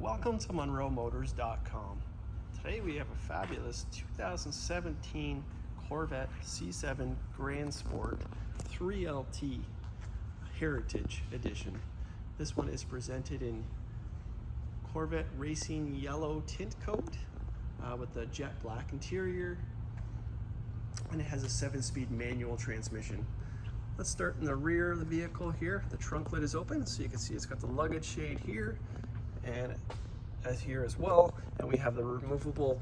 Welcome to MunroMotors.com. Today we have a fabulous 2017 Corvette C7 Grand Sport 3LT Heritage Edition. This one is presented in Corvette Racing Yellow Tintcoat with the jet black interior, and it has a 7-speed manual transmission. Let's start in the rear of the vehicle here. The trunk lid is open, so you can see it's got the luggage shade here and as here as well, and we have the removable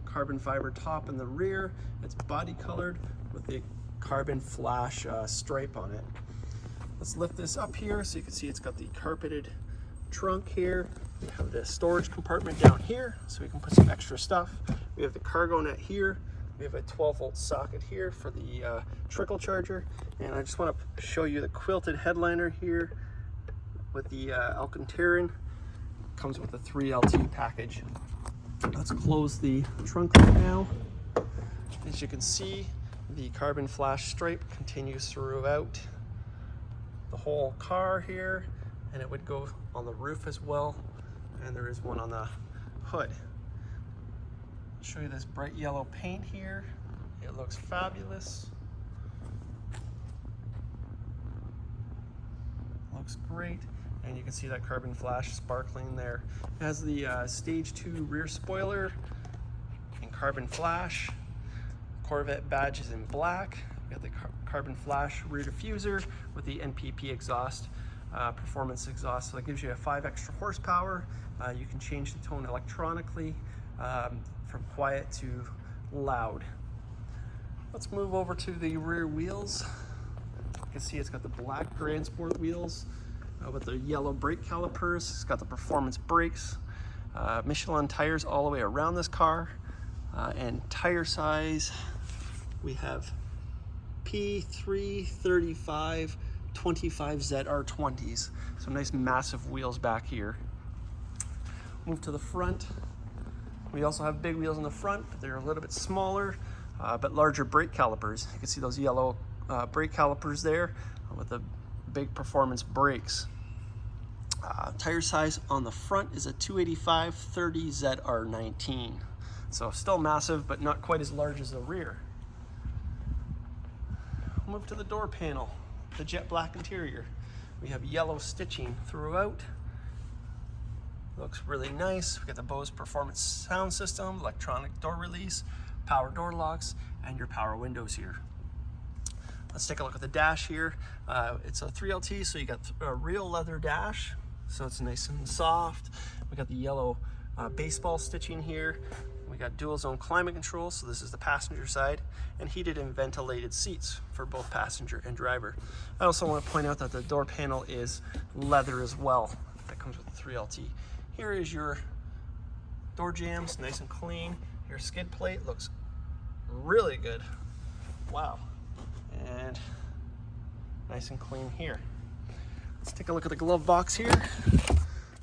carbon fiber top in the rear. It's body colored with the carbon flash stripe on it. Let's lift this up here so you can see it's got the carpeted trunk here. We have the storage compartment down here so we can put some extra stuff. We have the cargo net here. We have a 12-volt socket here for the trickle charger, and I just want to show you the quilted headliner here with the Alcantara. Comes with a 3LT package. Let's close the trunk lid now. As you can see, the carbon flash stripe continues throughout the whole car here, and it would go on the roof as well, and there is one on the hood. I'll show you this bright yellow paint here. It looks fabulous. Looks great. And you can see that carbon flash sparkling there. It has the stage 2 rear spoiler in carbon flash. Corvette badge is in black. We got the carbon flash rear diffuser with the NPP exhaust, performance exhaust. So that gives you a 5 extra horsepower. You can change the tone electronically from quiet to loud. Let's move over to the rear wheels. You can see it's got the black Grand Sport wheels with the yellow brake calipers. It's got the performance brakes, Michelin tires all the way around this car, and tire size we have P335 25 ZR20s, so nice massive wheels back here. Move to the front. We also have big wheels in the front, but they're a little bit smaller, but larger brake calipers. You can see those yellow brake calipers there with the big performance brakes. Tire size on the front is a 285 30 ZR19. So still massive, but not quite as large as the rear. We'll move to the door panel, the jet black interior. We have yellow stitching throughout. Looks really nice. We got the Bose performance sound system, electronic door release, power door locks, and your power windows here. Let's take a look at the dash here. It's a 3LT, so you got a real leather dash, so it's nice and soft. We got the yellow baseball stitching here. We got dual zone climate control, so this is the passenger side, and heated and ventilated seats for both passenger and driver. I also want to point out that the door panel is leather as well. That comes with the 3LT. Here is your door jambs, nice and clean. Your skid plate looks really good. Wow. And nice and clean here. Let's take a look at the glove box here.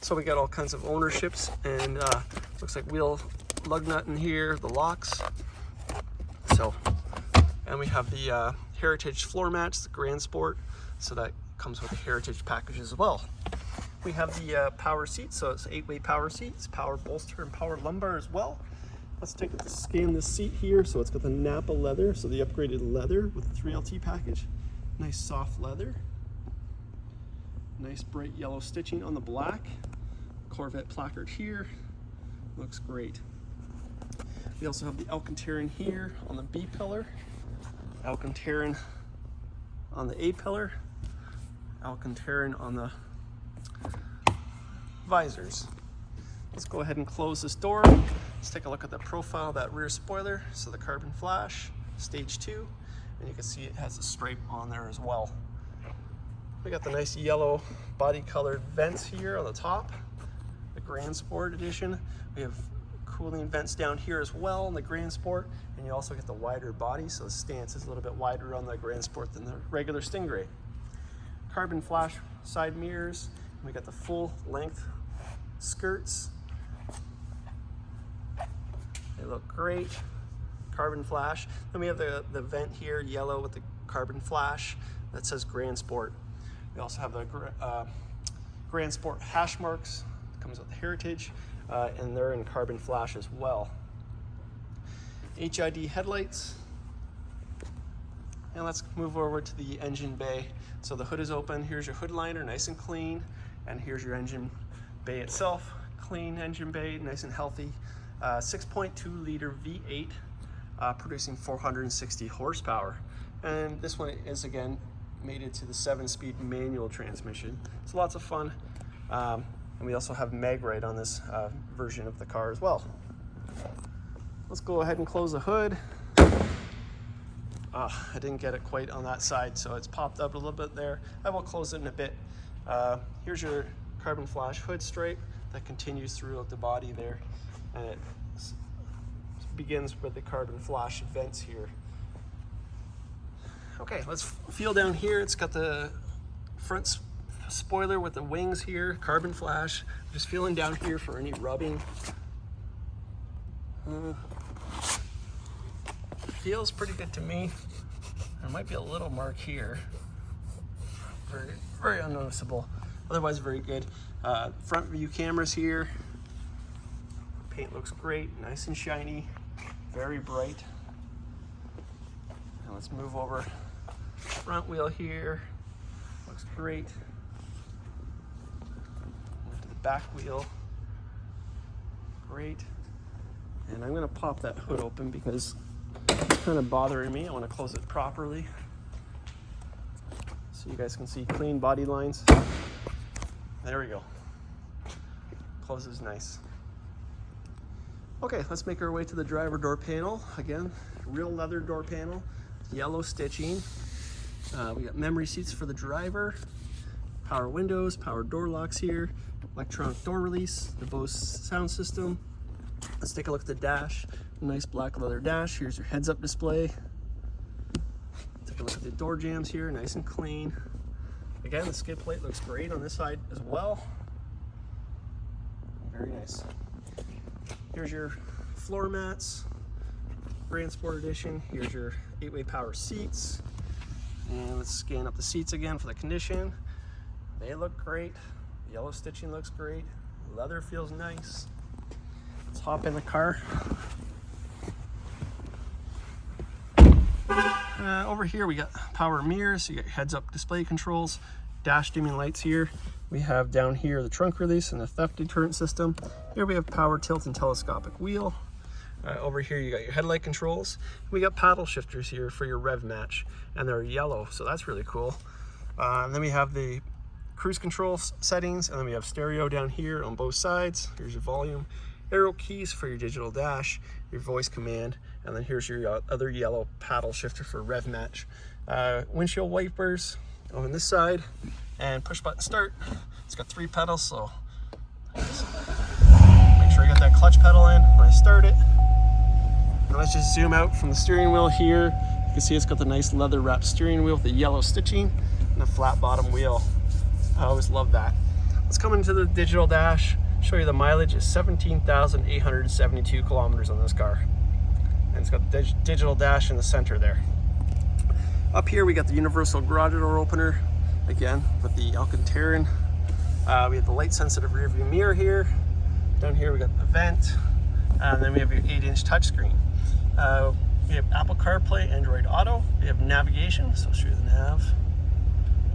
So we got all kinds of ownerships, and looks like wheel lug nut in here, the locks. So, and we have the Heritage floor mats, the Grand Sport, so that comes with the Heritage package as well. We have the power seats, so it's 8-way power seats, power bolster and power lumbar as well. Let's scan this seat here. So it's got the Napa leather, so the upgraded leather with the 3LT package. Nice soft leather. Nice bright yellow stitching on the black. Corvette placard here. Looks great. We also have the Alcantara here on the B pillar. Alcantara on the A pillar. Alcantara on the visors. Let's go ahead and close this door. Let's take a look at the profile of that rear spoiler. So the carbon flash, stage 2, and you can see it has a stripe on there as well. We got the nice yellow body colored vents here on the top, the Grand Sport edition. We have cooling vents down here as well in the Grand Sport, and you also get the wider body, so the stance is a little bit wider on the Grand Sport than the regular Stingray. Carbon flash side mirrors. We got the full length skirts. They look great. Carbon flash. Then we have the vent here, yellow with the carbon flash that says Grand Sport. We also have the Grand Sport hash marks comes with the Heritage, and they're in carbon flash as well. HID headlights. And let's move over to the engine bay. So the hood is open. Here's your hood liner, nice and clean. And here's your engine bay itself. Clean engine bay, nice and healthy. 6.2 liter V8, producing 460 horsepower. And this one is, again, mated to the 7-speed manual transmission. It's lots of fun. And we also have mag-ride on this version of the car as well. Let's go ahead and close the hood. I didn't get it quite on that side, so it's popped up a little bit there. I will close it in a bit. Here's your carbon flash hood stripe that continues throughout the body there, and it begins with the carbon flash vents here. Okay, let's feel down here. It's got the front spoiler with the wings here, carbon flash. Just feeling down here for any rubbing. Feels pretty good to me. There might be a little mark here. Very, very unnoticeable. Otherwise, very good. Front view cameras here. Paint looks great, nice and shiny, very bright. And let's move over. Front wheel here, looks great. Move to the back wheel, great. And I'm gonna pop that hood open because it's kind of bothering me. I want to close it properly so you guys can see clean body lines. There we go. Closes nice. Okay, let's make our way to the driver door panel. Again, real leather door panel, yellow stitching. We got memory seats for the driver, power windows, power door locks here, electronic door release, the Bose sound system. Let's take a look at the dash. Nice black leather dash. Here's your heads-up display. Take a look at the door jambs here, nice and clean. Again, the skid plate looks great on this side as well. Very nice. Here's your floor mats, Grand Sport Edition. Here's your 8-way power seats. And let's scan up the seats again for the condition. They look great. Yellow stitching looks great. Leather feels nice. Let's hop in the car. Over here we got power mirrors, so you got your heads-up display controls, dash dimming lights here. We have down here the trunk release and the theft deterrent system. Here we have power tilt and telescopic wheel. Over here you got your headlight controls. We got paddle shifters here for your rev match, and they're yellow, so that's really cool. And then we have the cruise control settings, and then we have stereo down here on both sides. Here's your volume. Arrow keys for your digital dash, your voice command, and then here's your other yellow paddle shifter for rev match. Windshield wipers on this side, and push button start. It's got 3 pedals, so make sure I got that clutch pedal in when I start it. Now let's just zoom out from the steering wheel here. You can see it's got the nice leather wrapped steering wheel with the yellow stitching and a flat bottom wheel. I always love that. Let's come into the digital dash. Show you the mileage is 17,872 kilometers on this car. And it's got the digital dash in the center there. Up here we got the universal garage door opener, again with the Alcantara. We have the light sensitive rear view mirror here. Down here we got the vent, and then we have your 8-inch touchscreen. We have Apple CarPlay, Android Auto. We have navigation, so I'll show you the nav.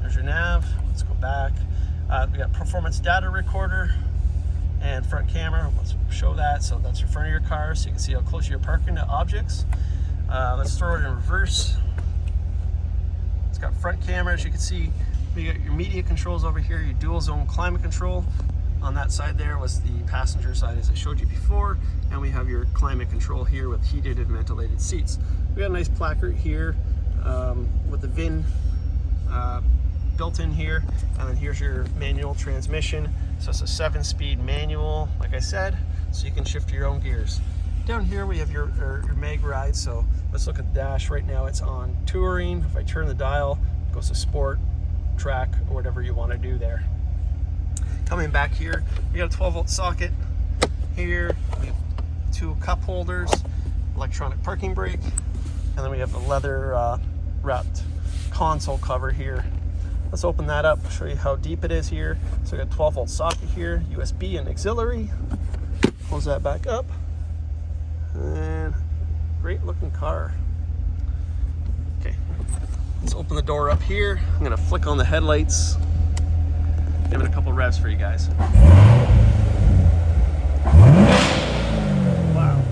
There's your nav. Let's go back. We got performance data recorder and front camera. Let's show that. So that's your front of your car, so you can see how close you're parking to objects. Let's throw it in reverse. It's got front camera, as you can see. We got your media controls over here, your dual zone climate control. On that side there was the passenger side, as I showed you before, and we have your climate control here with heated and ventilated seats. We got a nice placard here with the VIN built in here, and then here's your manual transmission. So it's a 7-speed manual, like I said, so you can shift your own gears. Down here we have your mag ride, so let's look at the dash. Right now it's on touring. If I turn the dial, it goes to sport, track, or whatever you want to do there. Coming back here, we got a 12-volt socket here. We have 2 cup holders, electronic parking brake, and then we have a leather wrapped console cover here. Let's open that up, show you how deep it is here. So we got 12-volt socket here, USB and auxiliary. Close that back up. And great looking car. Okay, let's open the door up here. I'm gonna flick on the headlights. Give it a couple revs for you guys. Wow.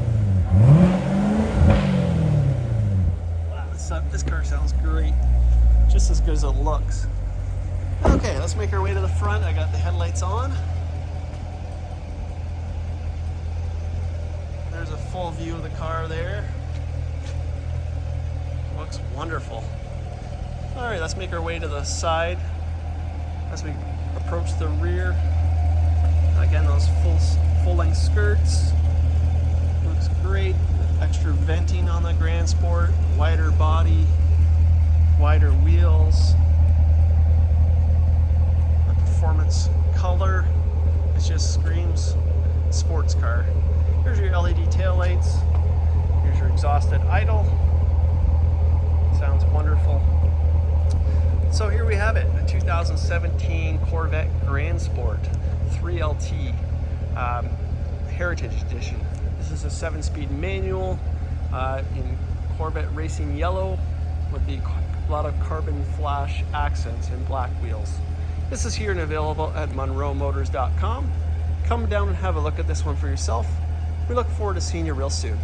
Wow, this car sounds great. Just as good as it looks. Okay, let's make our way to the front. I got the headlights on. There's a full view of the car there. Looks wonderful. All right, let's make our way to the side as we approach the rear. Again, those full-length skirts. Looks great. Extra venting on the Grand Sport. Wider body, wider wheels. The performance color, it just screams sports car. Here's your LED taillights. Here's your exhausted idle. Sounds wonderful. So here we have it, a 2017 Corvette Grand Sport 3LT Heritage Edition. This is a 7-speed manual in Corvette Racing Yellow with a lot of carbon flash accents and black wheels. This is here and available at MunroMotors.com. Come down and have a look at this one for yourself. We look forward to seeing you real soon.